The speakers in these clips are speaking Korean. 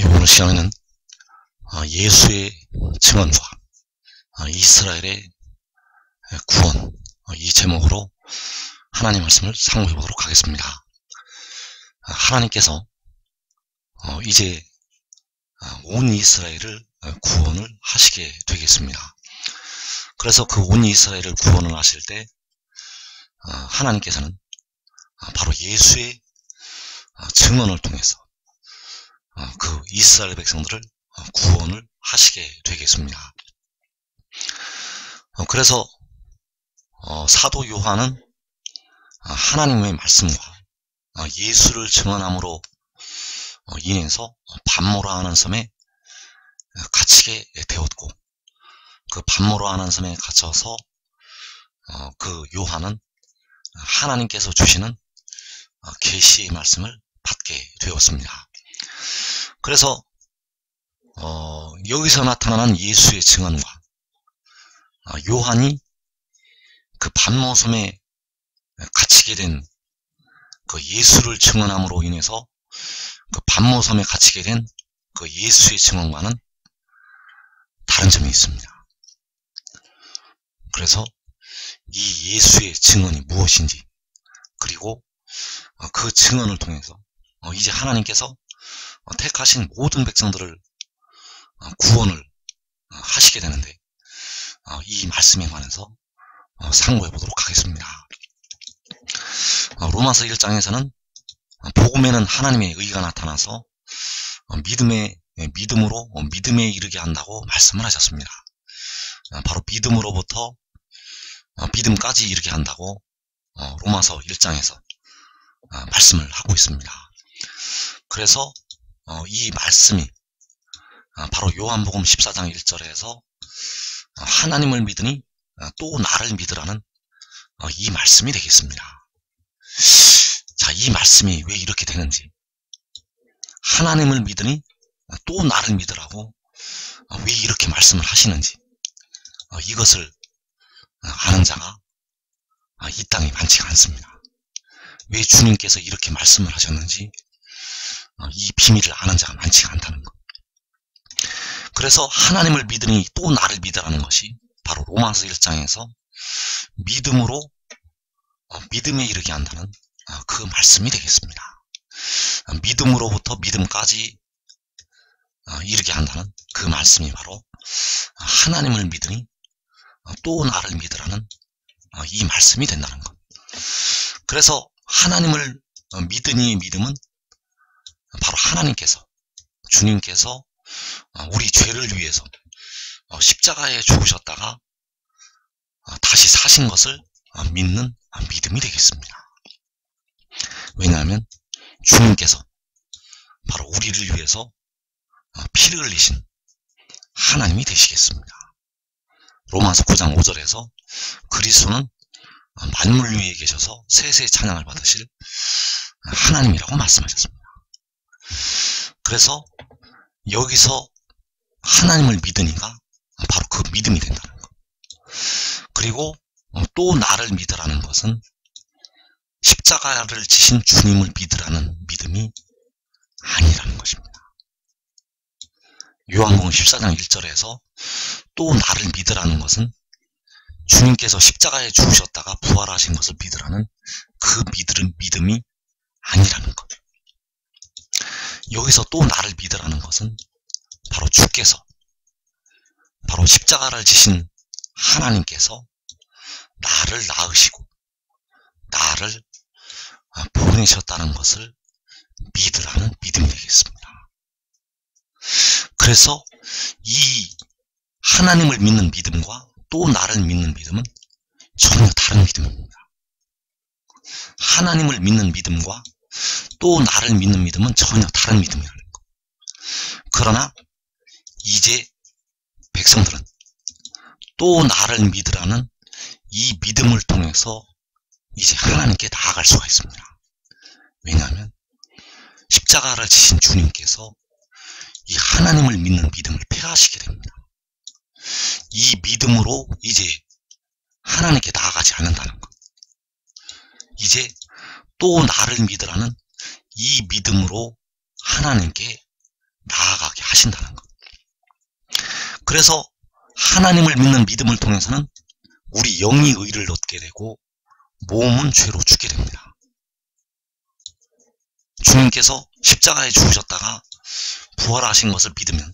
오늘 시간에는 예수의 증언과 이스라엘의 구원, 이 제목으로 하나님 말씀을 상고해 보도록 하겠습니다. 하나님께서 이제 온 이스라엘을 구원을 하시게 되겠습니다. 그래서 그 온 이스라엘을 구원을 하실 때 하나님께서는 바로 예수의 증언을 통해서 그 이스라엘 백성들을 구원을 하시게 되겠습니다. 그래서 사도 요한은 하나님의 말씀과 예수를 증언함으로 인해서 반모라 하는 섬에 갇히게 되었고, 그 반모라 하는 섬에 갇혀서 그 요한은 하나님께서 주시는 계시의 말씀을 받게 되었습니다. 그래서 여기서 나타나는 예수의 증언과 요한이 그 반모섬에 갇히게 된 그 예수를 증언함으로 인해서 그 반모섬에 갇히게 된 그 예수의 증언과는 다른 점이 있습니다. 그래서 이 예수의 증언이 무엇인지, 그리고 그 증언을 통해서 이제 하나님께서 택하신 모든 백성들을 구원을 하시게 되는데, 이 말씀에 관해서 상고해 보도록 하겠습니다. 로마서 1장에서는 복음에는 하나님의 의가 나타나서 믿음으로 믿음에 이르게 한다고 말씀을 하셨습니다. 바로 믿음으로부터 믿음까지 이르게 한다고 로마서 1장에서 말씀을 하고 있습니다. 그래서 이 말씀이 바로 요한복음 14장 1절에서 하나님을 믿으니 또 나를 믿으라는 이 말씀이 되겠습니다. 자, 이 말씀이 왜 이렇게 되는지, 하나님을 믿으니 또 나를 믿으라고 왜 이렇게 말씀을 하시는지, 이것을 아는 자가 이 땅에 많지가 않습니다. 왜 주님께서 이렇게 말씀을 하셨는지 이 비밀을 아는 자가 많지가 않다는 것. 그래서 하나님을 믿으니 또 나를 믿으라는 것이 바로 로마서 1장에서 믿음으로 믿음에 이르게 한다는 그 말씀이 되겠습니다. 믿음으로부터 믿음까지 이르게 한다는 그 말씀이 바로 하나님을 믿으니 또 나를 믿으라는 이 말씀이 된다는 것. 그래서 하나님을 믿으니 믿음은 바로 하나님께서, 주님께서 우리 죄를 위해서 십자가에 죽으셨다가 다시 사신 것을 믿는 믿음이 되겠습니다. 왜냐하면 주님께서 바로 우리를 위해서 피를 흘리신 하나님이 되시겠습니다. 로마서 9장 5절에서 그리스도는 만물 위에 계셔서 세세 찬양을 받으실 하나님이라고 말씀하셨습니다. 그래서 여기서 하나님을 믿으니까 바로 그 믿음이 된다는 것. 그리고 또 나를 믿으라는 것은 십자가를 지신 주님을 믿으라는 믿음이 아니라는 것입니다. 요한복음 14장 1절에서 또 나를 믿으라는 것은 주님께서 십자가에 죽으셨다가 부활하신 것을 믿으라는 그 믿음이 아니라는 것. 여기서 또 나를 믿으라는 것은 바로 주께서, 바로 십자가를 지신 하나님께서 나를 낳으시고 나를 보내셨다는 것을 믿으라는 믿음이 되겠습니다. 그래서 이 하나님을 믿는 믿음과 또 나를 믿는 믿음은 전혀 다른 믿음입니다. 하나님을 믿는 믿음과 또 나를 믿는 믿음은 전혀 다른 믿음이라는 것. 그러나 이제 백성들은 또 나를 믿으라는 이 믿음을 통해서 이제 하나님께 나아갈 수가 있습니다. 왜냐하면 십자가를 지신 주님께서 이 하나님을 믿는 믿음을 폐하시게 됩니다. 이 믿음으로 이제 하나님께 나아가지 않는다는 것. 이제 또 나를 믿으라는 이 믿음으로 하나님께 나아가게 하신다는 것. 그래서 하나님을 믿는 믿음을 통해서는 우리 영이 의를 얻게 되고 몸은 죄로 죽게 됩니다. 주님께서 십자가에 죽으셨다가 부활하신 것을 믿으면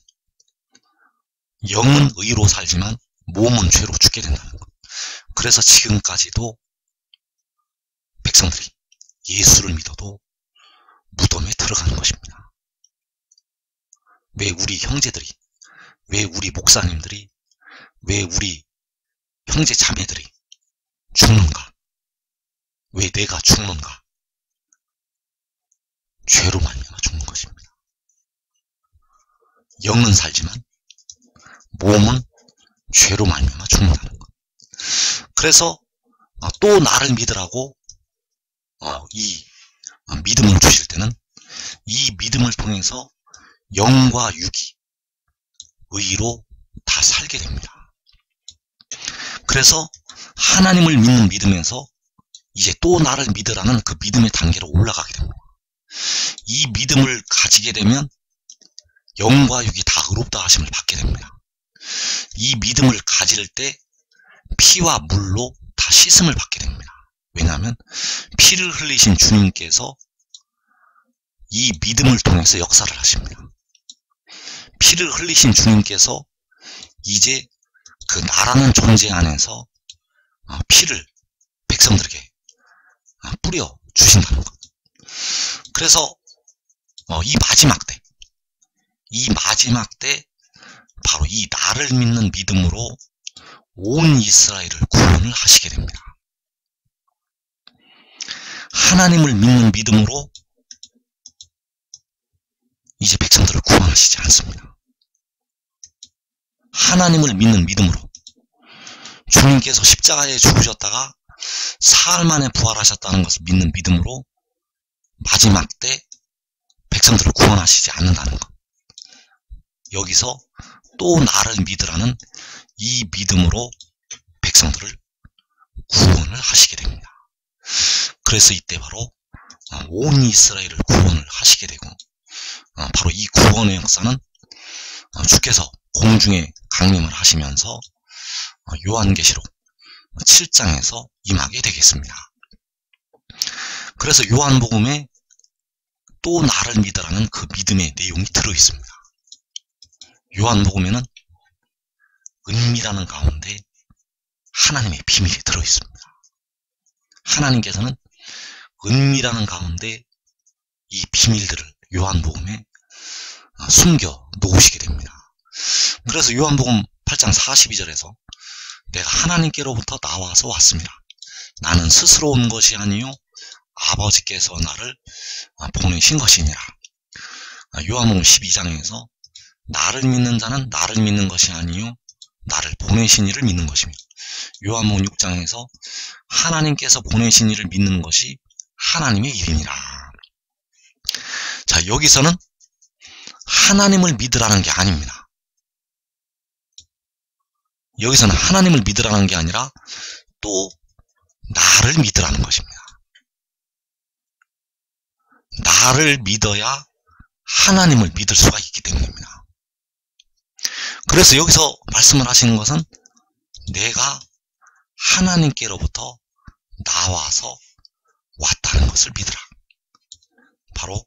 영은 의로 살지만 몸은 죄로 죽게 된다는 것. 그래서 지금까지도 백성들이 예수를 믿어도 무덤에 들어가는 것입니다. 왜 우리 형제들이, 왜 우리 목사님들이, 왜 우리 형제 자매들이 죽는가? 왜 내가 죽는가? 죄로 말미암아 죽는 것입니다. 영은 살지만 몸은 죄로 말미암아 죽는다는 것. 그래서 또 나를 믿으라고 이 믿음을 주실 때는 이 믿음을 통해서 영과 육이 의로 다 살게 됩니다. 그래서 하나님을 믿는 믿음에서 이제 또 나를 믿으라는 그 믿음의 단계로 올라가게 됩니다. 이 믿음을 가지게 되면 영과 육이 다 의롭다 하심을 받게 됩니다. 이 믿음을 가질 때 피와 물로 다 씻음을 받게 됩니다. 왜냐하면 피를 흘리신 주님께서 이 믿음을 통해서 역사를 하십니다. 피를 흘리신 주님께서 이제 그 나라는 존재 안에서 피를 백성들에게 뿌려 주신다는 것. 그래서 이 마지막 때 바로 이 나를 믿는 믿음으로 온 이스라엘을 구원을 하시게 됩니다. 하나님을 믿는 믿음으로 이제 백성들을 구원하시지 않습니다. 하나님을 믿는 믿음으로 주님께서 십자가에 죽으셨다가 사흘 만에 부활하셨다는 것을 믿는 믿음으로 마지막 때 백성들을 구원하시지 않는다는 것. 여기서 또 나를 믿으라는 이 믿음으로 백성들을 구원을 하시게 됩니다. 그래서 이때 바로 온 이스라엘을 구원을 하시게 되고 바로 이 구원의 역사는 주께서 공중에 강림을 하시면서 요한계시록 7장에서 임하게 되겠습니다. 그래서 요한복음에 또 나를 믿으라는 그 믿음의 내용이 들어있습니다. 요한복음에는 은밀하는 가운데 하나님의 비밀이 들어있습니다. 하나님께서는 은밀하는 가운데 이 비밀들을 요한복음에 숨겨 놓으시게 됩니다. 그래서 요한복음 8장 42절에서 내가 하나님께로부터 나와서 왔습니다. 나는 스스로 온 것이 아니요 아버지께서 나를 보내신 것이니라. 요한복음 12장에서 나를 믿는 자는 나를 믿는 것이 아니요 나를 보내신 이를 믿는 것이며, 요한복음 6장에서 하나님께서 보내신 이를 믿는 것이 하나님의 일이니라. 자, 여기서는 하나님을 믿으라는 게 아닙니다. 여기서는 하나님을 믿으라는 게 아니라 또 나를 믿으라는 것입니다. 나를 믿어야 하나님을 믿을 수가 있기 때문입니다. 그래서 여기서 말씀을 하시는 것은 내가 하나님께로부터 나와서 왔다는 것을 믿으라. 바로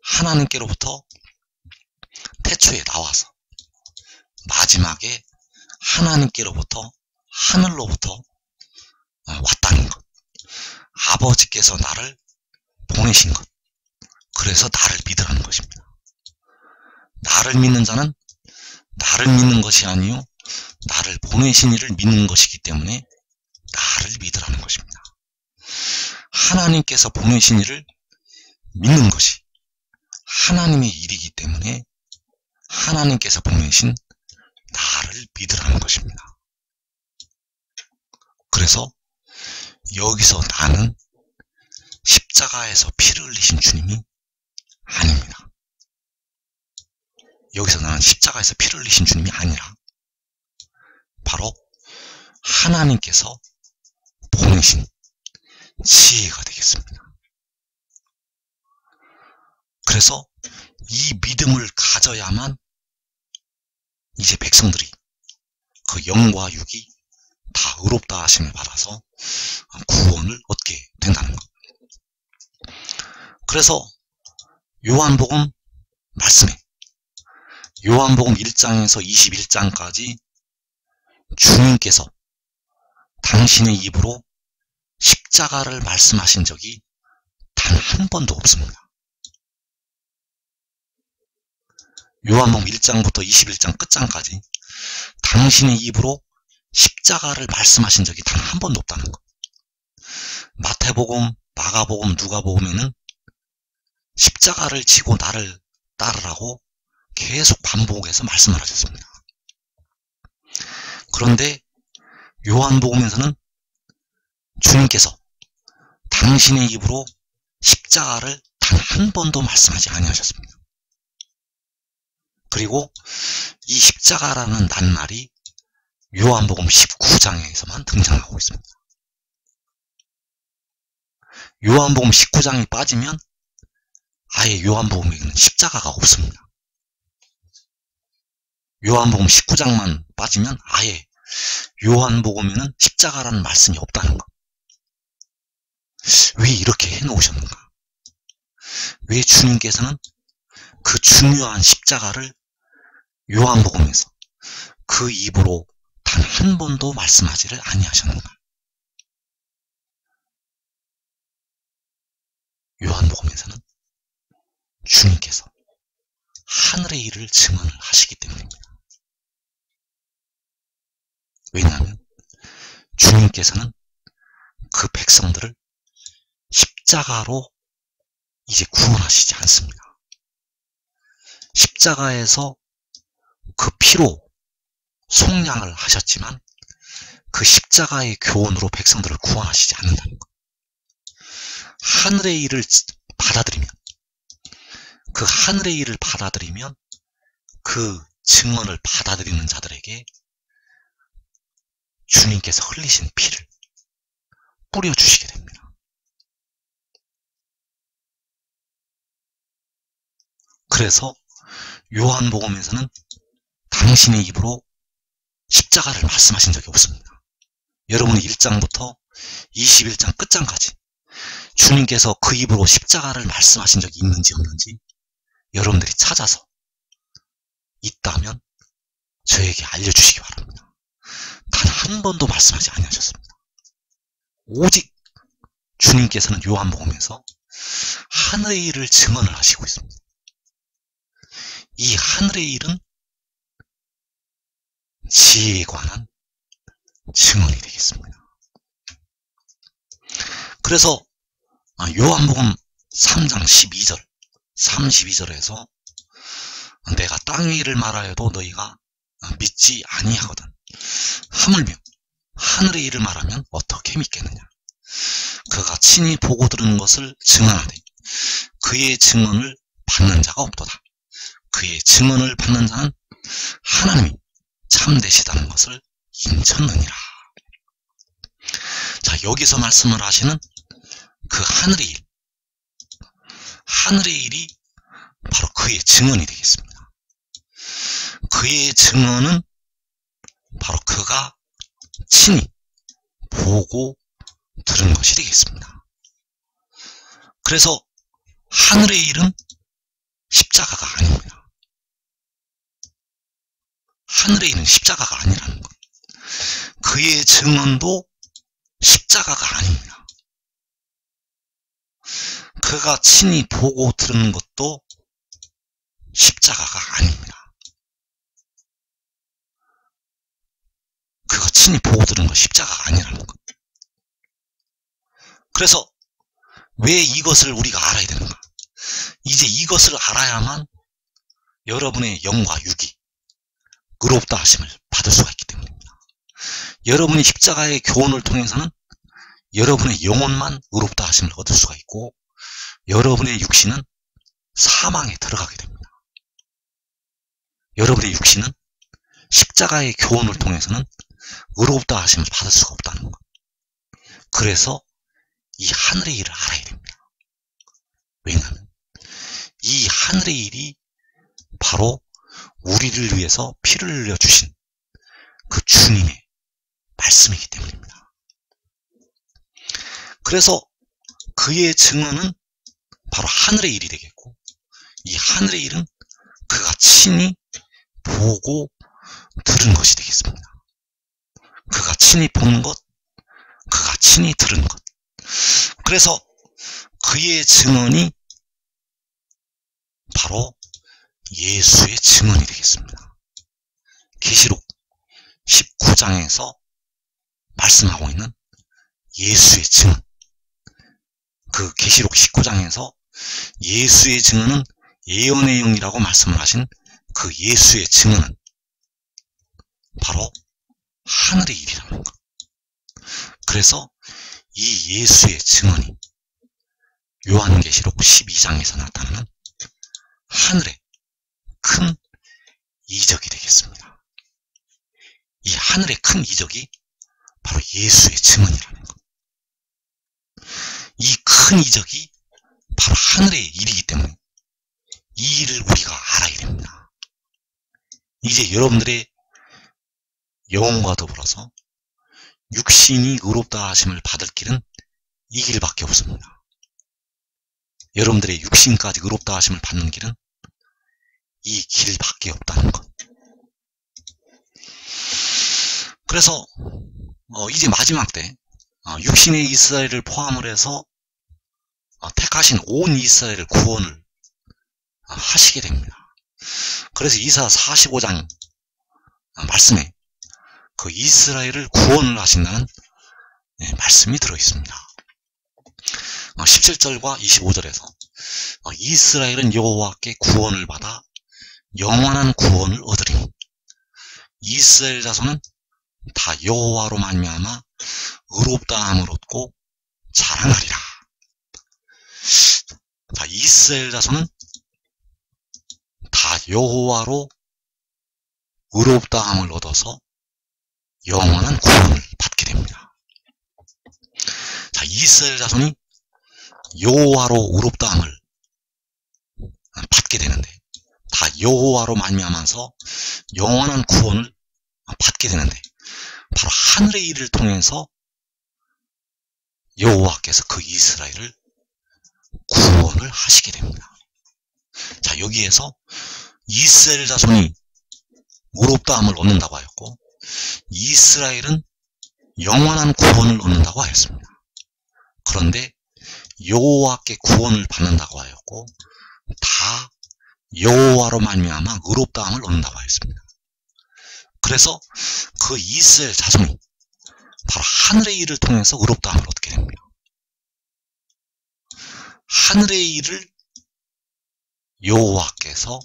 하나님께로부터 태초에 나와서 마지막에 하나님께로부터 하늘로부터 왔다는 것. 아버지께서 나를 보내신 것. 그래서 나를 믿으라는 것입니다. 나를 믿는 자는 나를 믿는 것이 아니요 나를 보내신 이를 믿는 것이기 때문에 나를 믿으라는 것입니다. 하나님께서 보내신 이를 믿는 것이 하나님의 일이기 때문에 하나님께서 보내신 나를 믿으라는 것입니다. 그래서 여기서 나는 십자가에서 피를 흘리신 주님이 아닙니다. 여기서 나는 십자가에서 피를 흘리신 주님이 아니라 바로 하나님께서 보내신 지혜가 되겠습니다. 그래서 이 믿음을 가지고 가져야만 이제 백성들이 그 영과 육이 다 의롭다 하심을 받아서 구원을 얻게 된다는 것. 그래서 요한복음 말씀에 요한복음 1장에서 21장까지 주님께서 당신의 입으로 십자가를 말씀하신 적이 단 한 번도 없습니다. 요한복음 1장부터 21장 끝장까지 당신의 입으로 십자가를 말씀하신 적이 단 한 번도 없다는 것. 마태복음, 마가복음, 누가복음에는 십자가를 지고 나를 따르라고 계속 반복해서 말씀을 하셨습니다. 그런데 요한복음에서는 주님께서 당신의 입으로 십자가를 단 한 번도 말씀하지 아니하셨습니다. 그리고 이 십자가라는 낱말이 요한복음 19장에서만 등장하고 있습니다. 요한복음 19장이 빠지면 아예 요한복음에는 십자가가 없습니다. 요한복음 19장만 빠지면 아예 요한복음에는 십자가라는 말씀이 없다는 것. 왜 이렇게 해놓으셨는가? 왜 주님께서는 그 중요한 십자가를 요한복음에서 그 입으로 단 한 번도 말씀하지를 아니하셨는가? 요한복음에서는 주님께서 하늘의 일을 증언을 하시기 때문입니다. 왜냐하면 주님께서는 그 백성들을 십자가로 이제 구원하시지 않습니다. 십자가에서 그 피로 속량을 하셨지만 그 십자가의 교훈으로 백성들을 구원하시지 않는다는 것. 하늘의 일을 받아들이면, 그 하늘의 일을 받아들이면 그 증언을 받아들이는 자들에게 주님께서 흘리신 피를 뿌려주시게 됩니다. 그래서 요한복음에서는 당신의 입으로 십자가를 말씀하신 적이 없습니다. 여러분의 1장부터 21장 끝장까지 주님께서 그 입으로 십자가를 말씀하신 적이 있는지 없는지 여러분들이 찾아서 있다면 저에게 알려주시기 바랍니다. 단 한 번도 말씀하지 아니하셨습니다. 오직 주님께서는 요한복음에서 하늘의 일을 증언을 하시고 있습니다. 이 하늘의 일은 지혜에 관한 증언이 되겠습니다. 그래서 요한복음 3장 12절, 32절에서 내가 땅의 일을 말하여도 너희가 믿지 아니하거든. 하물며 하늘의 일을 말하면 어떻게 믿겠느냐. 그가 친히 보고 들은 것을 증언하되 그의 증언을 받는 자가 없도다. 그의 증언을 받는 자는 하나님이 참되시다는 것을 인쳤느니라. 자, 여기서 말씀을 하시는 그 하늘의 일, 하늘의 일이 바로 그의 증언이 되겠습니다. 그의 증언은 바로 그가 친히 보고 들은 것이 되겠습니다. 그래서 하늘의 일은 십자가가 아닙니다. 하늘의 일은 십자가가 아니라는 것. 그의 증언도 십자가가 아닙니다. 그가 친히 보고 들은 것도 십자가가 아닙니다. 그가 친히 보고 들은 것 십자가가 아니라는 것. 그래서 왜 이것을 우리가 알아야 되는가? 이제 이것을 알아야만 여러분의 영과 육이 의롭다 하심을 받을 수가 있기 때문입니다. 여러분이 십자가의 교훈을 통해서는 여러분의 영혼만 의롭다 하심을 얻을 수가 있고 여러분의 육신은 사망에 들어가게 됩니다. 여러분의 육신은 십자가의 교훈을 통해서는 의롭다 하심을 받을 수가 없다는 것. 그래서 이 하늘의 일을 알아야 됩니다. 왜냐하면 이 하늘의 일이 바로 우리를 위해서 피를 흘려주신 그 주님의 말씀이기 때문입니다. 그래서 그의 증언은 바로 하늘의 일이 되겠고, 이 하늘의 일은 그가 친히 보고 들은 것이 되겠습니다. 그가 친히 본 것, 그가 친히 들은 것. 그래서 그의 증언이 바로 예수의 증언이 되겠습니다. 계시록 19장에서 말씀하고 있는 예수의 증언. 그 계시록 19장에서 예수의 증언은 예언의 영이라고 말씀을 하신 그 예수의 증언은 바로 하늘의 일이라는 것. 그래서 이 예수의 증언이 요한계시록 12장에서 나타나는 하늘의 큰 이적이 되겠습니다. 이 하늘의 큰 이적이 바로 예수의 증언이라는 것. 이 큰 이적이 바로 하늘의 일이기 때문에 이 일을 우리가 알아야 됩니다. 이제 여러분들의 영혼과 더불어서 육신이 의롭다 하심을 받을 길은 이 길밖에 없습니다. 여러분들의 육신까지 의롭다 하심을 받는 길은 이 길밖에 없다는 것. 그래서 이제 마지막 때 육신의 이스라엘을 포함을 해서 택하신 온 이스라엘을 구원을 하시게 됩니다. 그래서 이사 45장 말씀에 그 이스라엘을 구원을 하신다는 말씀이 들어있습니다. 17절과 25절에서 이스라엘은 여호와께 구원을 받아 영원한 구원을 얻으리니 이스라엘 자손은 다 여호와로 말미암아 의롭다함을 얻고 자랑하리라. 자, 이스라엘 자손은 다 여호와로 의롭다함을 얻어서 영원한 구원을 받게 됩니다. 자, 이스라엘 자손이 여호와로 의롭다함을 받게 되는데, 다 여호와로 말미암아서 영원한 구원을 받게 되는데, 바로 하늘의 일을 통해서 여호와께서 그 이스라엘을 구원을 하시게 됩니다. 자, 여기에서 이스라엘 자손이 의롭다함을 얻는다고 하였고, 이스라엘은 영원한 구원을 얻는다고 하였습니다. 그런데 여호와께 구원을 받는다고 하였고, 다 여호와로 말미암아 의롭다함을 얻는다고 하였습니다. 그래서 그 이스라엘 자손이 바로 하늘의 일을 통해서 의롭다함을 얻게 됩니다. 하늘의 일을 여호와께서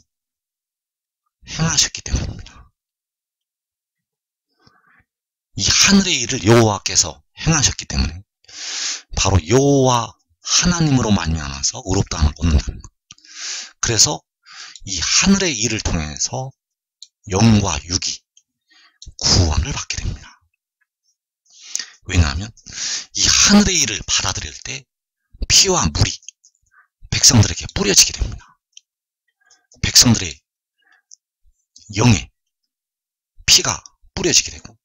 행하셨기 때문입니다. 이 하늘의 일을 여호와께서 행하셨기 때문에 바로 여호와 하나님으로 말미암아서 의롭다함을 얻는다는 것. 그래서 이 하늘의 일을 통해서 영과 육이 구원을 받게 됩니다. 왜냐하면 이 하늘의 일을 받아들일 때 피와 물이 백성들에게 뿌려지게 됩니다. 백성들의 영에 피가 뿌려지게 되고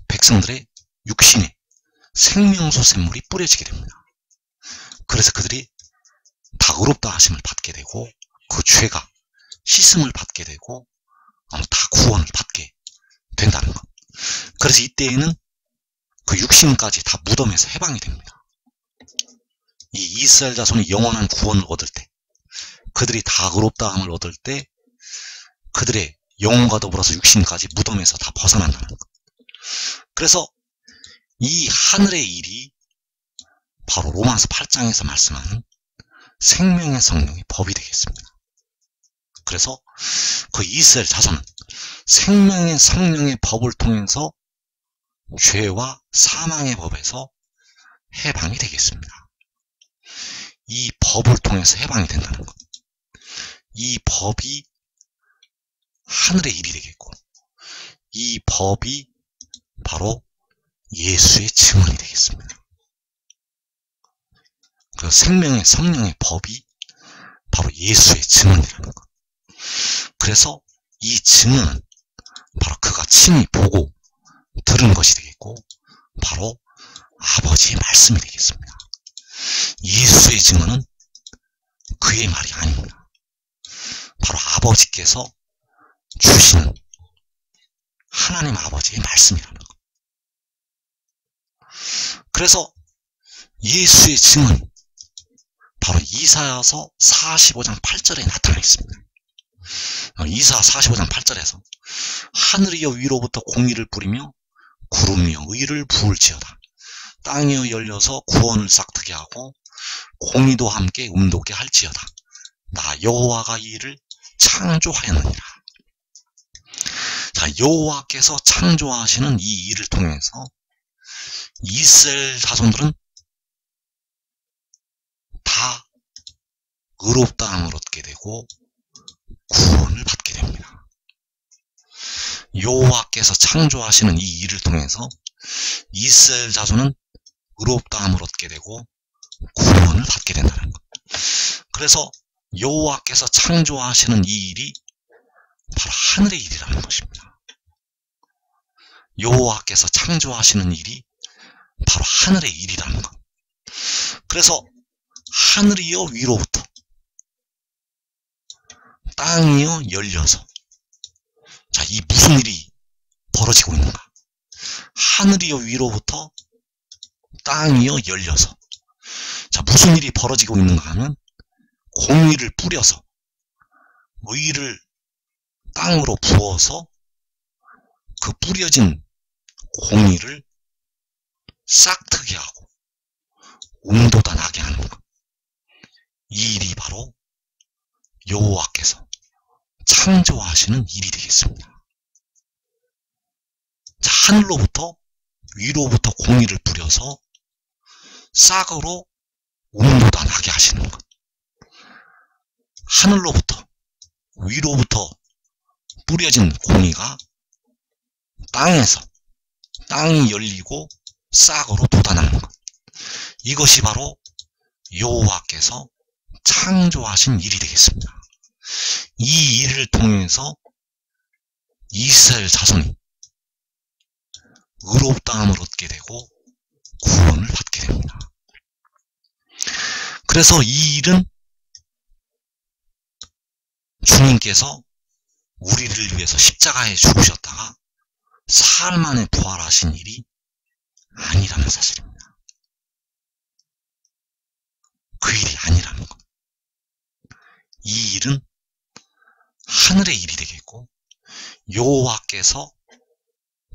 백성들의 육신에 생명수 샘물이 뿌려지게 됩니다. 그래서 그들이 다 의롭다 하심을 받게 되고 그 죄가 씻음을 받게 되고 다 구원을 받게 된다는 것. 그래서 이때에는 그 육신까지 다 무덤에서 해방이 됩니다. 이 이스라엘 자손이 영원한 구원을 얻을 때, 그들이 다 의롭다함을 얻을 때 그들의 영혼과 더불어서 육신까지 무덤에서 다 벗어난다는 것. 그래서 이 하늘의 일이 바로 로마서 8장에서 말씀하는 생명의 성령의 법이 되겠습니다. 그래서 그 이스라엘 자손은 생명의 성령의 법을 통해서 죄와 사망의 법에서 해방이 되겠습니다. 이 법을 통해서 해방이 된다는 것. 이 법이 하늘의 일이 되겠고, 이 법이 바로 예수의 증언이 되겠습니다. 그 생명의 성령의 법이 바로 예수의 증언이라는 것. 그래서 이 증언은 바로 그가 친히 보고 들은 것이 되겠고 바로 아버지의 말씀이 되겠습니다. 예수의 증언은 그의 말이 아닙니다. 바로 아버지께서 주시는 하나님 아버지의 말씀이라는 것. 그래서 예수의 증언 바로 이사야서 45장 8절에 나타나 있습니다. 이사 45장 8절에서 하늘이여 위로부터 공의를 뿌리며 구름이여 의를 부을지어다. 땅이여 열려서 구원을 싹트게 하고 공의도 함께 음돋게 할지어다. 나 여호와가 이 일을 창조하였느니라. 자, 여호와께서 창조하시는 이 일을 통해서 이스라엘 자손들은 다 의롭다함을 얻게 되고 구원을 받게 됩니다. 여호와께서 창조하시는 이 일을 통해서 이스라엘 자손은 의롭다함을 얻게 되고 구원을 받게 된다는 것. 그래서 여호와께서 창조하시는 이 일이 바로 하늘의 일이라는 것입니다. 여호와께서 창조하시는 일이 바로 하늘의 일이라는 것. 그래서 하늘이여 위로부터 땅이여 열려서, 자, 이 무슨 일이 벌어지고 있는가? 하늘이여 위로부터 땅이여 열려서, 자, 무슨 일이 벌어지고 있는가 하면 공의를 뿌려서 의를 땅으로 부어서 그 뿌려진 공의를 싹트게 하고 음도다 나게 하는 것. 이 일이 바로 여호와께서 창조하시는 일이 되겠습니다. 자, 하늘로부터 위로부터 공의를 뿌려서 싹으로 음도다 나게 하시는 것. 하늘로부터 위로부터 뿌려진 공의가 땅에서 땅이 열리고 싹으로 돋아나는 것. 이것이 바로 여호와께서 창조하신 일이 되겠습니다. 이 일을 통해서 이스라엘 자손이 의롭다함을 얻게 되고 구원을 받게 됩니다. 그래서 이 일은 주님께서 우리를 위해서 십자가에 죽으셨다가 사흘 만에 부활하신 일이 아니라는 사실입니다. 그 일이 아니라는 것. 이 일은 하늘의 일이 되겠고 여호와께서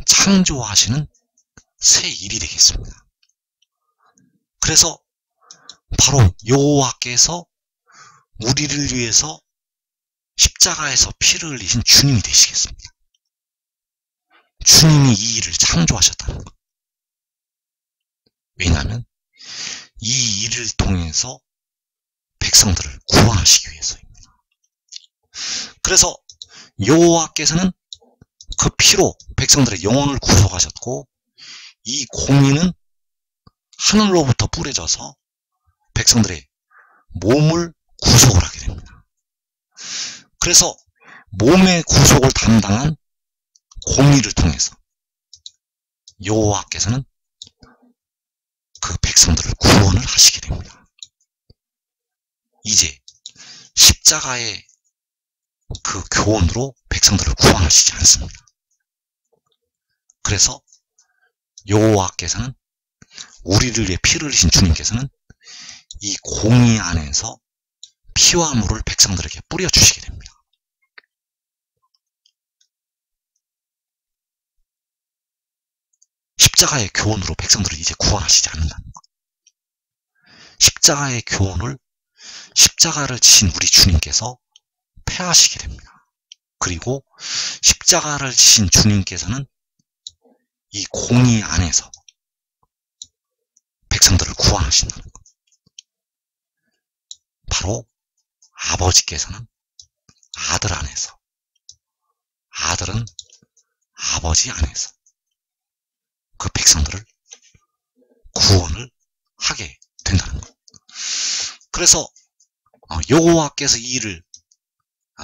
창조하시는 새 일이 되겠습니다. 그래서 바로 여호와께서 우리를 위해서 십자가에서 피를 흘리신 주님이 되시겠습니다. 주님이 이 일을 창조하셨다는 것. 왜냐하면 이 일을 통해서 백성들을 구원하시기 위해서입니다. 그래서 여호와께서는 그 피로 백성들의 영혼을 구속하셨고 이 공의는 하늘로부터 뿌려져서 백성들의 몸을 구속을 하게 됩니다. 그래서 몸의 구속을 담당한 공의를 통해서 여호와께서는 그 백성들을 구원을 하시게 됩니다. 이제 십자가의 그 교훈으로 백성들을 구원하시지 않습니다. 그래서 여호와께서는 우리를 위해 피를 흘리신 주님께서는 이 공의 안에서 피와 물을 백성들에게 뿌려주시게 됩니다. 십자가의 교훈으로 백성들을 이제 구원하시지 않는다는 것. 십자가의 교훈을 십자가를 지신 우리 주님께서 폐하시게 됩니다. 그리고 십자가를 지신 주님께서는 이 공의 안에서 백성들을 구원하신다는 것. 바로 아버지께서는 아들 안에서, 아들은 아버지 안에서 그 백성들을 구원을 하게 된다는 것. 그래서 여호와께서 이 일을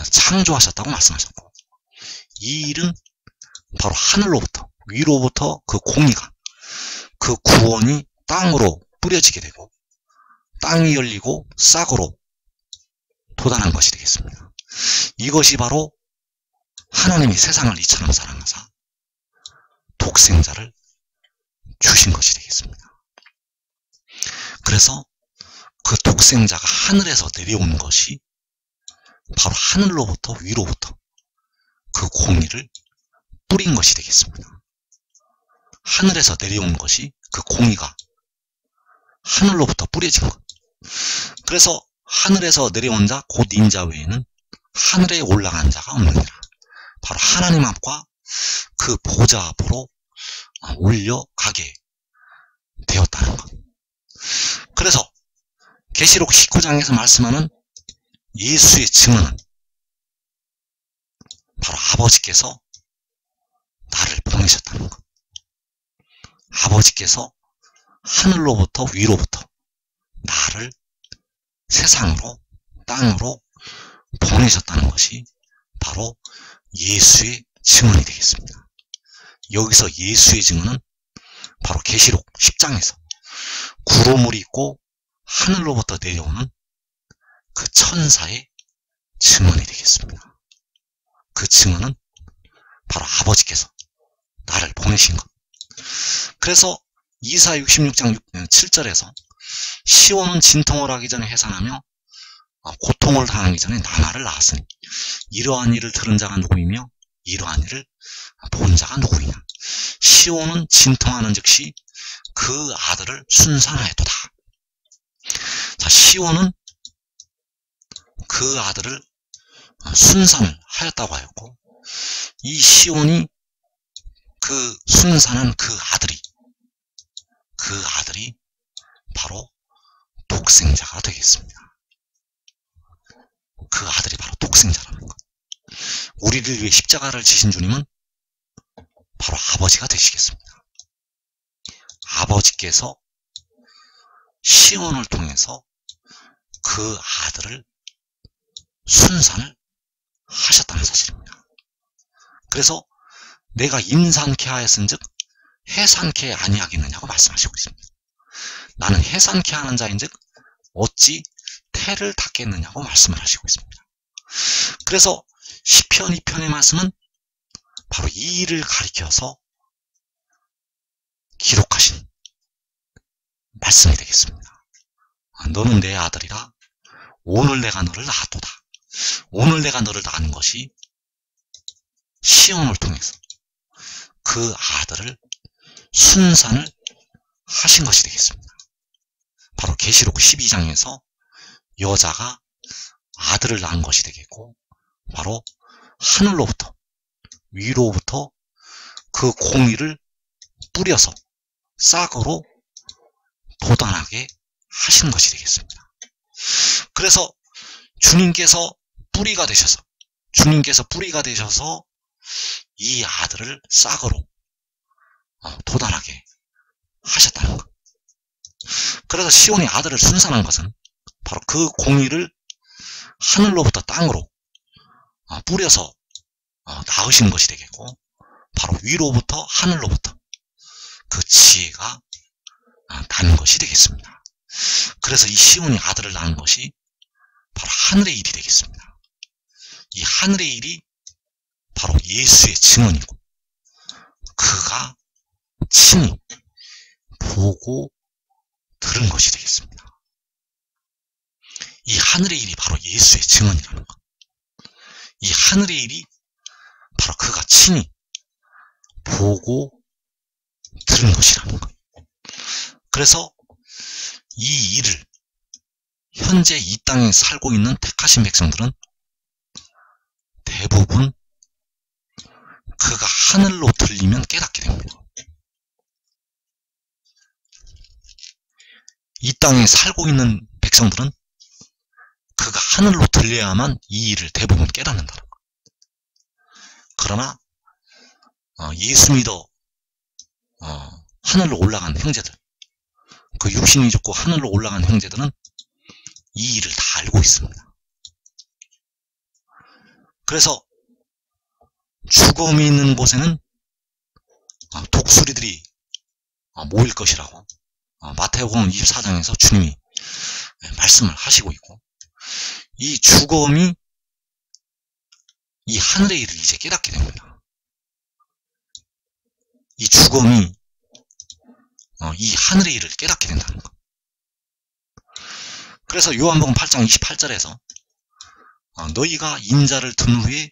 창조하셨다고 말씀하셨고, 이 일은 바로 하늘로부터, 위로부터 그 공의가, 그 구원이 땅으로 뿌려지게 되고 땅이 열리고 싹으로 돋아난 것이 되겠습니다. 이것이 바로 하나님이 세상을 이처럼 사랑하사 독생자를 주신 것이 되겠습니다. 그래서 그 독생자가 하늘에서 내려온 것이 바로 하늘로부터 위로부터 그 공의를 뿌린 것이 되겠습니다. 하늘에서 내려온 것이 그 공의가 하늘로부터 뿌려진 것. 그래서 하늘에서 내려온 자 곧 인자 외에는 하늘에 올라간 자가 없느니라. 바로 하나님 앞과 그 보좌 앞으로 올려가게 되었다는 것. 그래서 계시록 19장에서 말씀하는 예수의 증언은 바로 아버지께서 나를 보내셨다는 것. 아버지께서 하늘로부터 위로부터 나를 세상으로 땅으로 보내셨다는 것이 바로 예수의 증언이 되겠습니다. 여기서 예수의 증언은 바로 계시록 10장에서 구름을 입고 하늘로부터 내려오는 그 천사의 증언이 되겠습니다. 그 증언은 바로 아버지께서 나를 보내신 것. 그래서 이사 66장 7절에서 시온은 진통을 하기 전에 해산하며 고통을 당하기 전에 나날을 낳았으니 이러한 일을 들은 자가 누구이며 이러한 일을 본 자가 누구이냐. 시온은 진통하는 즉시 그 아들을 순산하였도다. 자, 시온은 그 아들을 순산을 하였다고 하였고, 이 시온이 그 순산한 그 아들이 바로 독생자가 되겠습니다. 그 아들이 바로 독생자라는 것. 우리를 위해 십자가를 지신 주님은 바로 아버지가 되시겠습니다. 아버지께서 시온을 통해서 그 아들을 순산을 하셨다는 사실입니다. 그래서 내가 임산케 하였은즉 해산케 아니하겠느냐고 말씀하시고 있습니다. 나는 해산케 하는 자인즉 어찌 태를 닦겠느냐고 말씀을 하시고 있습니다. 그래서 시편 2편의 말씀은 바로 이 일을 가리켜서 기록하신 말씀이 되겠습니다. 너는 내 아들이라 오늘 내가 너를 낳았도다. 오늘 내가 너를 낳은 것이 시온을 통해서 그 아들을 순산을 하신 것이 되겠습니다. 바로 계시록 12장에서 여자가 아들을 낳은 것이 되겠고, 바로 하늘로부터 위로부터 그 공의를 뿌려서 싹으로 돋아나게 하신 것이 되겠습니다. 그래서 주님께서 뿌리가 되셔서 이 아들을 싹으로 돋아나게 하셨다는 것. 그래서 시온이 아들을 순산한 것은 바로 그 공의를 하늘로부터 땅으로 뿌려서 낳으신 것이 되겠고, 바로 위로부터 하늘로부터 그 지혜가 난 것이 되겠습니다. 그래서 이 시온이 아들을 낳은 것이 바로 하늘의 일이 되겠습니다. 이 하늘의 일이 바로 예수의 증언이고, 그가 친히 보고 들은 것이 되겠습니다. 이 하늘의 일이 바로 예수의 증언이라는 것. 이 하늘의 일이 바로 그가 친히 보고 들은 것이라는 것. 그래서 이 일을 현재 이 땅에 살고 있는 택하신 백성들은 대부분 그가 하늘로 들리면 깨닫게 됩니다. 이 땅에 살고 있는 백성들은 그가 하늘로 들려야만 이 일을 대부분 깨닫는다는 것. 그러나 예수 믿어 하늘로 올라간 형제들, 그 육신이 죽고 하늘로 올라간 형제들은 이 일을 다 알고 있습니다. 그래서 죽음이 있는 곳에는 독수리들이 모일 것이라고 마태복음 24장에서 주님이 말씀을 하시고 있고, 이 죽음이 이 하늘의 일을 이제 깨닫게 됩니다. 이 죽음이 이 하늘의 일을 깨닫게 된다는 것. 그래서 요한복음 8장 28절에서 너희가 인자를 든 후에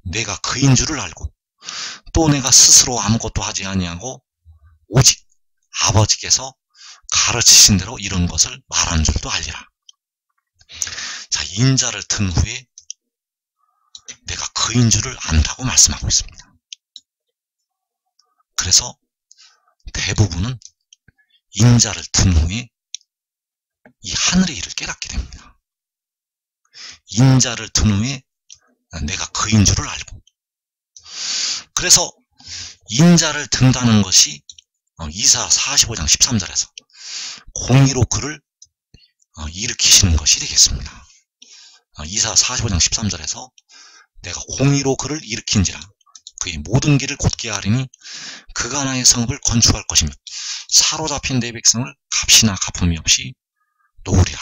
내가 그인 줄을 알고 또 내가 스스로 아무것도 하지 아니하고 오직 아버지께서 가르치신 대로 이런 것을 말한 줄도 알리라. 자, 인자를 든 후에 내가 그인 줄을 안다고 말씀하고 있습니다. 그래서 대부분은 인자를 든 후에 이 하늘의 일을 깨닫게 됩니다. 인자를 든 후에 내가 그인 줄을 알고, 그래서 인자를 든다는 것이 이사 45장 13절에서 공의로 그를 일으키시는 것이 되겠습니다. 이사 45장 13절에서 내가 공의로 그를 일으킨지라 그의 모든 길을 곧게 하리니 그가 나의 성읍을 건축할 것이며 사로잡힌 내 백성을 값이나 갚음이 없이 놓으리라.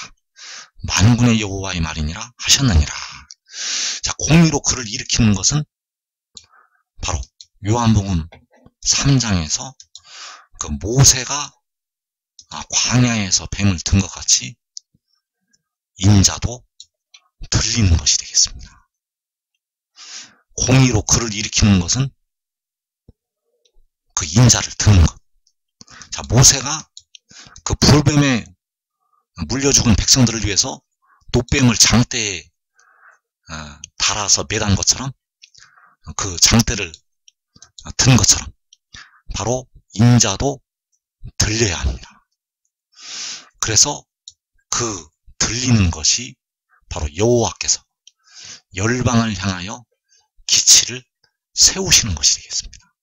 만군의 여호와의 말이니라 하셨느니라. 자, 공의로 그를 일으키는 것은 바로 요한복음 3장에서 그 모세가 광야에서 뱀을 든 것 같이 인자도 들리는 것이 되겠습니다. 공의로 그를 일으키는 것은 그 인자를 드는 것. 자, 모세가 그 불뱀에 물려 죽은 백성들을 위해서 놋뱀을 장대에 달아서 매단 것처럼, 그 장대를 든 것처럼 바로 인자도 들려야 합니다. 그래서 그 들리는 것이 바로 여호와께서 열방을 향하여 기치를 세우시는 것이 되겠습니다.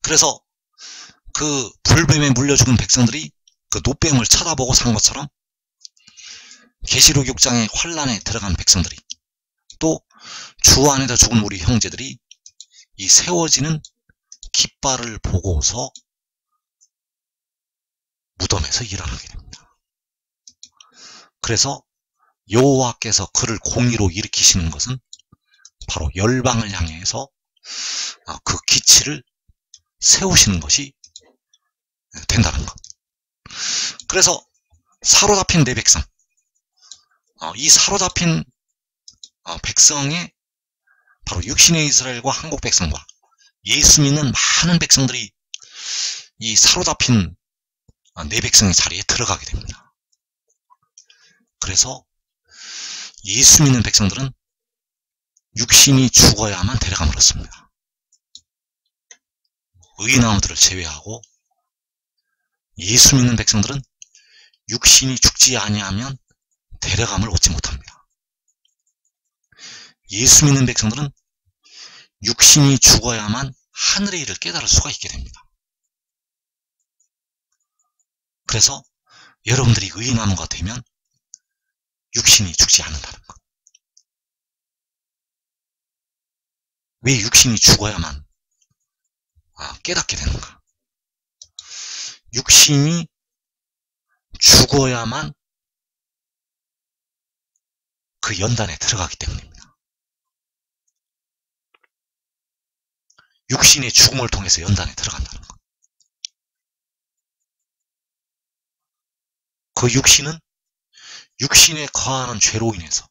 그래서 그 불뱀에 물려 죽은 백성들이 그 놋뱀을 쳐다보고 산 것처럼 계시록 6장의 환란에 들어간 백성들이, 또 주 안에다 죽은 우리 형제들이 이 세워지는 깃발을 보고서 무덤에서 일어나게 됩니다. 그래서 여호와께서 그를 공의로 일으키시는 것은 바로 열방을 향해서 그 기치를 세우시는 것이 된다는 것. 그래서 사로잡힌 내 백성, 이 사로잡힌 백성의 바로 육신의 이스라엘과 한국 백성과 예수 믿는 많은 백성들이 이 사로잡힌 내 백성의 자리에 들어가게 됩니다. 그래서 예수 믿는 백성들은 육신이 죽어야만 데려감을 얻습니다. 의인나무들을 제외하고 예수 믿는 백성들은 육신이 죽지 아니하면 데려감을 얻지 못합니다. 예수 믿는 백성들은 육신이 죽어야만 하늘의 일을 깨달을 수가 있게 됩니다. 그래서 여러분들이 의인나무가 되면 육신이 죽지 않는다는 것. 왜 육신이 죽어야만 깨닫게 되는가? 육신이 죽어야만 그 연단에 들어가기 때문입니다. 육신의 죽음을 통해서 연단에 들어간다는 것. 그 육신은 육신에 거하는 죄로 인해서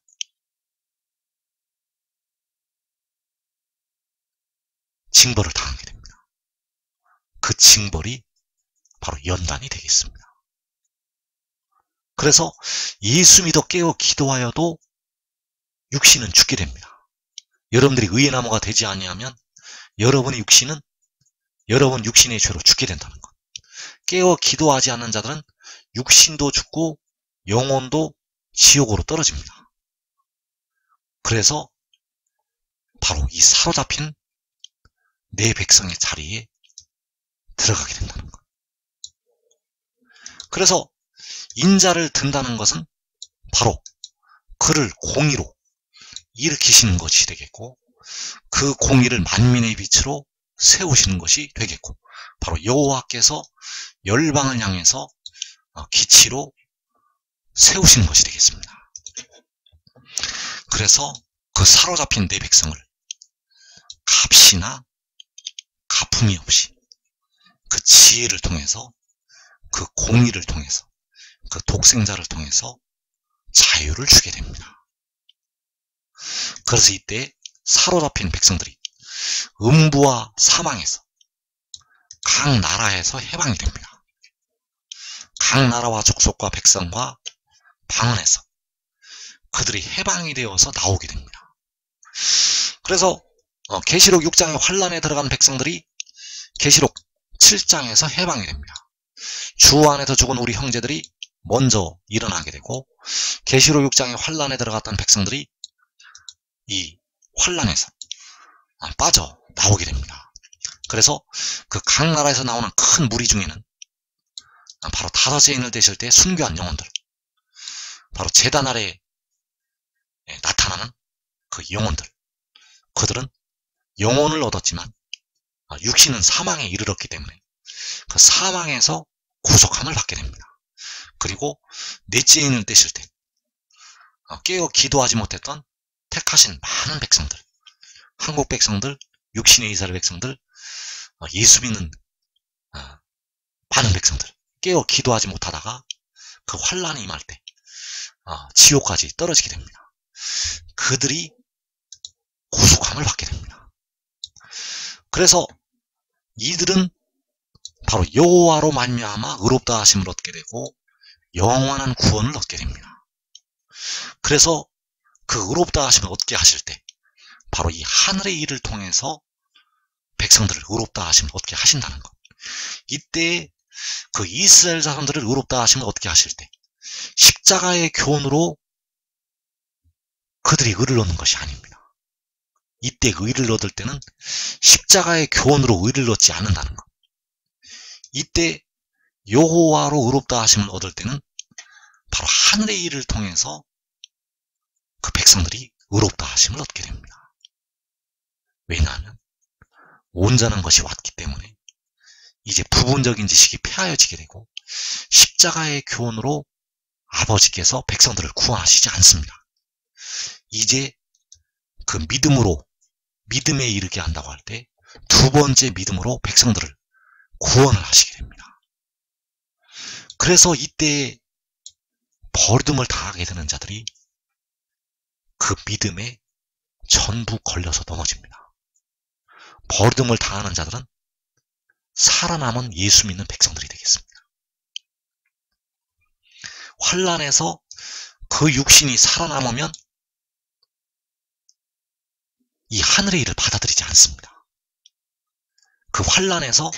징벌을 당하게 됩니다. 그 징벌이 바로 연단이 되겠습니다. 그래서 예수 믿어 깨어 기도하여도 육신은 죽게 됩니다. 여러분들이 의의 나무가 되지 아니하면 여러분의 육신은 여러분 육신의 죄로 죽게 된다는 것. 깨어 기도하지 않는 자들은 육신도 죽고 영혼도 지옥으로 떨어집니다. 그래서 바로 이 사로잡힌 내 백성의 자리에 들어가게 된다는 것. 그래서 인자를 든다는 것은 바로 그를 공의로 일으키시는 것이 되겠고, 그 공의를 만민의 빛으로 세우시는 것이 되겠고, 바로 여호와께서 열방을 향해서 기치로 세우시는 것이 되겠습니다. 그래서 그 사로잡힌 내 백성을 값이나 가품이 없이 그 지혜를 통해서, 그 공의를 통해서, 그 독생자를 통해서 자유를 주게 됩니다. 그래서 이때 사로잡힌 백성들이 음부와 사망에서, 각 나라에서 해방이 됩니다. 각 나라와 족속과 백성과 방언에서 그들이 해방이 되어서 나오게 됩니다. 그래서 계시록 6장의 환란에 들어간 백성들이 계시록 7장에서 해방이 됩니다. 주 안에서 죽은 우리 형제들이 먼저 일어나게 되고, 계시록 6장의 환란에 들어갔던 백성들이 이 환란에서 빠져 나오게 됩니다. 그래서 그 각 나라에서 나오는 큰 무리 중에는 바로 다섯의 인을 되실 때 순교한 영혼들, 바로 제단 아래에 나타나는 그 영혼들, 그들은 영혼을 얻었지만 육신은 사망에 이르렀기 때문에 그 사망에서 구속함을 받게 됩니다. 그리고 넷째 인을 떼실 때 깨어 기도하지 못했던 택하신 많은 백성들, 한국 백성들, 육신의 이스라엘 백성들, 예수 믿는 많은 백성들, 깨어 기도하지 못하다가 그 환란이 임할 때 지옥까지 떨어지게 됩니다. 그들이 구속함을 받게 됩니다. 그래서 이들은 바로 여호와로 말미암아 의롭다 하심을 얻게 되고 영원한 구원을 얻게 됩니다. 그래서 그 의롭다 하심을 얻게 하실 때 바로 이 하늘의 일을 통해서 백성들을 의롭다 하심을 얻게 하신다는 것. 이때 그 이스라엘 사람들을 의롭다 하심을 얻게 하실 때 십자가의 교훈으로 그들이 의를 얻는 것이 아닙니다. 이때 의를 얻을 때는 십자가의 교훈으로 의를 얻지 않는다는 것. 이때 여호와로 의롭다 하심을 얻을 때는 바로 하늘의 일을 통해서 그 백성들이 의롭다 하심을 얻게 됩니다. 왜냐하면 온전한 것이 왔기 때문에 이제 부분적인 지식이 폐하여지게 되고 십자가의 교훈으로 아버지께서 백성들을 구원하시지 않습니다. 이제 그 믿음에 이르게 한다고 할 때 두 번째 믿음으로 백성들을 구원을 하시게 됩니다. 그래서 이때 버림을 당하게 되는 자들이 그 믿음에 전부 걸려서 넘어집니다. 버림을 당하는 자들은 살아남은 예수 믿는 백성들이 되겠습니다. 환란에서 그 육신이 살아남으면 이 하늘의 일을 받아들이지 않습니다. 그 환란에서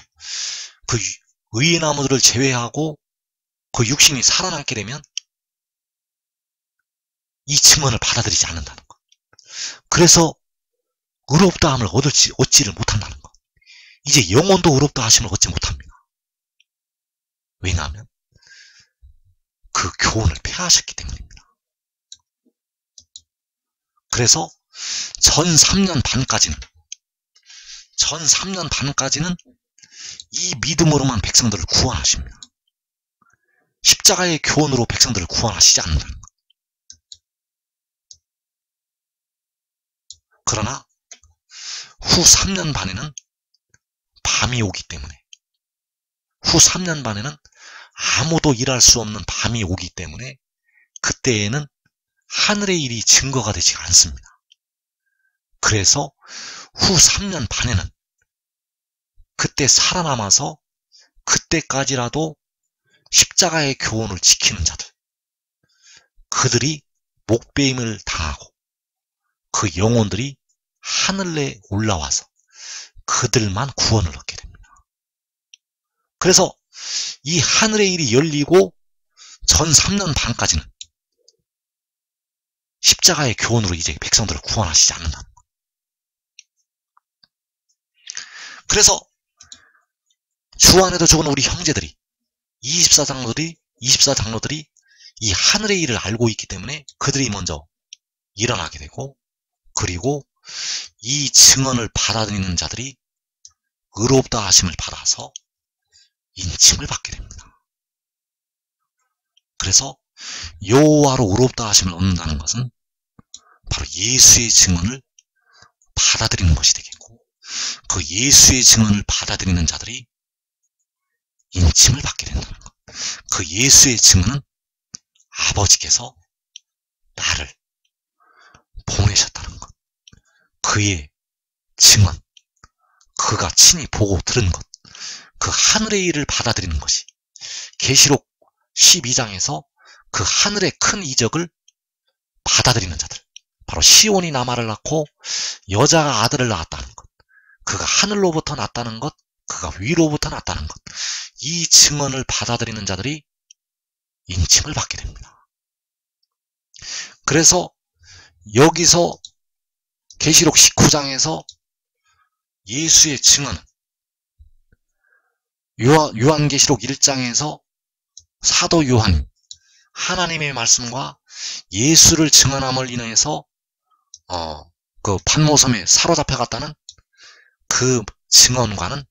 그 의의 나무들을 제외하고 그 육신이 살아남게 되면 이 증언을 받아들이지 않는다는 것. 그래서 의롭다함을 얻지를 못한다는 것. 이제 영혼도 의롭다 하심을 얻지 못합니다. 왜냐하면 그 교훈을 폐하셨기 때문입니다. 그래서 전 3년 반까지는 이 믿음으로만 백성들을 구원하십니다. 십자가의 교훈으로 백성들을 구원하시지 않는다는 것. 그러나 후 3년 반에는 밤이 오기 때문에, 후 3년 반에는 아무도 일할 수 없는 밤이 오기 때문에 그때에는 하늘의 일이 증거가 되지 않습니다. 그래서 후 3년 반에는 그때 살아남아서 그때까지라도 십자가의 교훈을 지키는 자들, 그들이 목배임을 당하고 그 영혼들이 하늘에 올라와서 그들만 구원을 얻게 됩니다. 그래서 이 하늘의 일이 열리고 전 3년 반까지는 십자가의 교훈으로 이제 백성들을 구원하시지 않는다. 그래서 주 안에도 죽은 우리 형제들이 24장로들이 이 하늘의 일을 알고 있기 때문에 그들이 먼저 일어나게 되고 그리고 이 증언을 받아들이는 자들이 의롭다 하심을 받아서 인침을 받게 됩니다. 그래서 여호와로 의롭다 하심을 얻는다는 것은 바로 예수의 증언을 받아들이는 것이 되겠고, 그 예수의 증언을 받아들이는 자들이 인침을 받게 된다는 것. 그 예수의 증언은 아버지께서 나를 보내셨다는 것, 그의 증언, 그가 친히 보고 들은 것, 그 하늘의 일을 받아들이는 것이, 계시록 12장에서 그 하늘의 큰 이적을 받아들이는 자들, 바로 시온이 나마를 낳고 여자가 아들을 낳았다는 것, 그가 하늘로부터 났다는 것, 그가 위로부터 났다는 것, 이 증언을 받아들이는 자들이 인침을 받게 됩니다. 그래서 여기서 계시록 19장에서 예수의 증언은 요한계시록 1장에서 사도 요한이 하나님의 말씀과 예수를 증언함을 인해서 그 판모섬에 사로잡혀갔다는 그 증언과는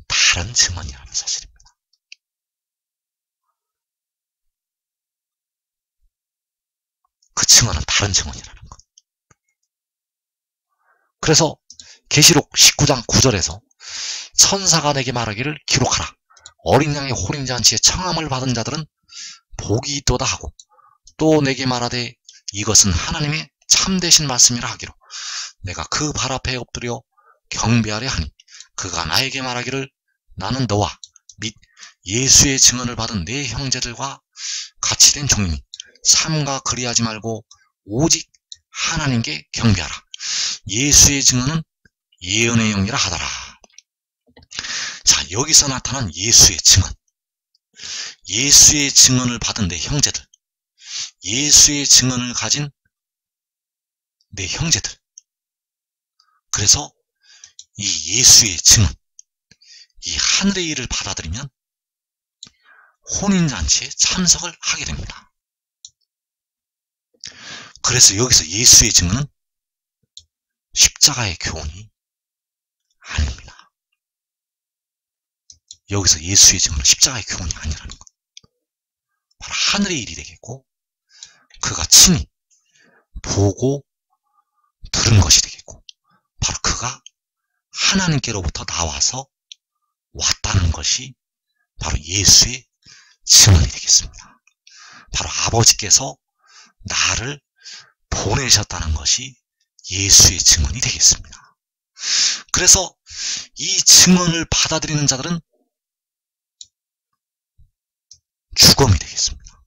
다른 증언이라는 사실입니다. 그 증언은 다른 증언이라는 것. 그래서 계시록 19장 9절에서 천사가 내게 말하기를 기록하라. 어린 양의 혼인잔치에 청함을 받은 자들은 복이 있도다 하고, 또 내게 말하되 이것은 하나님의 참되신 말씀이라 하기로 내가 그 발 앞에 엎드려 경배하려 하니, 그가 나에게 말하기를 나는 너와 및 예수의 증언을 받은 네 형제들과 같이 된 종이니 삼가 그리하지 말고 오직 하나님께 경배하라. 예수의 증언은 예언의 영이라 하더라. 자, 여기서 나타난 예수의 증언, 예수의 증언을 받은 내 형제들, 예수의 증언을 가진 내 형제들. 그래서 이 예수의 증언, 이 하늘의 일을 받아들이면 혼인잔치에 참석을 하게 됩니다. 그래서 여기서 예수의 증언은 십자가의 교훈이 아닙니다. 여기서 예수의 증언은 십자가의 교훈이 아니라는 것. 바로 하늘의 일이 되겠고, 그가 친히 보고 들은 것이 되겠고, 바로 그가 하나님께로부터 나와서 왔다는 것이 바로 예수의 증언이 되겠습니다. 바로 아버지께서 나를 보내셨다는 것이 예수의 증언이 되겠습니다. 그래서 이 증언을 받아들이는 자들은 죽음이 되겠습니다.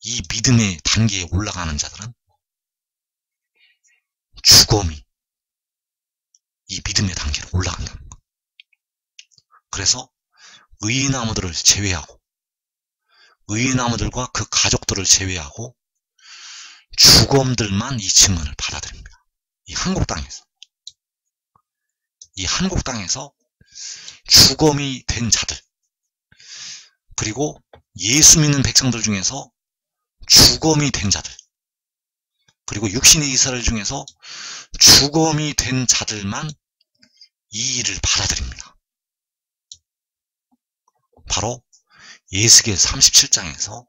이 믿음의 단계에 올라가는 자들은 죽음이 이 믿음의 단계로 올라간다는 것. 그래서 의인나무들을 제외하고, 의인나무들과 그 가족들을 제외하고 죽음들만 이 증언을 받아들입니다. 이 한국 땅에서 죽음이 된 자들, 그리고 예수 믿는 백성들 중에서 죽음이 된 자들, 그리고 육신의 이스라엘 중에서 죽음이 된 자들만 이 일을 받아들입니다. 바로 예스겔 37장에서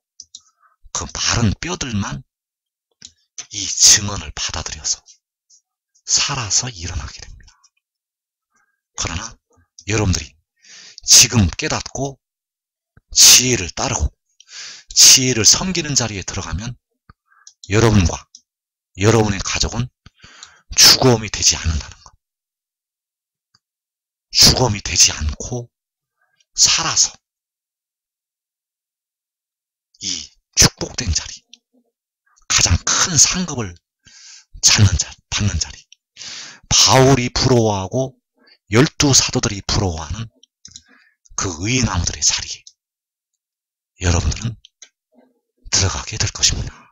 그 마른 뼈들만 이 증언을 받아들여서 살아서 일어나게 됩니다. 그러나 여러분들이 지금 깨닫고 지혜를 따르고 지혜를 섬기는 자리에 들어가면 여러분과 여러분의 가족은 죽음이 되지 않는다는 것. 죽음이 되지 않고 살아서 이 축복된 자리, 가장 큰 상급을 받는 자리, 바울이 부러워하고 12사도들이 부러워하는 그 의인나무들의 자리에 여러분들은 들어가게 될 것입니다.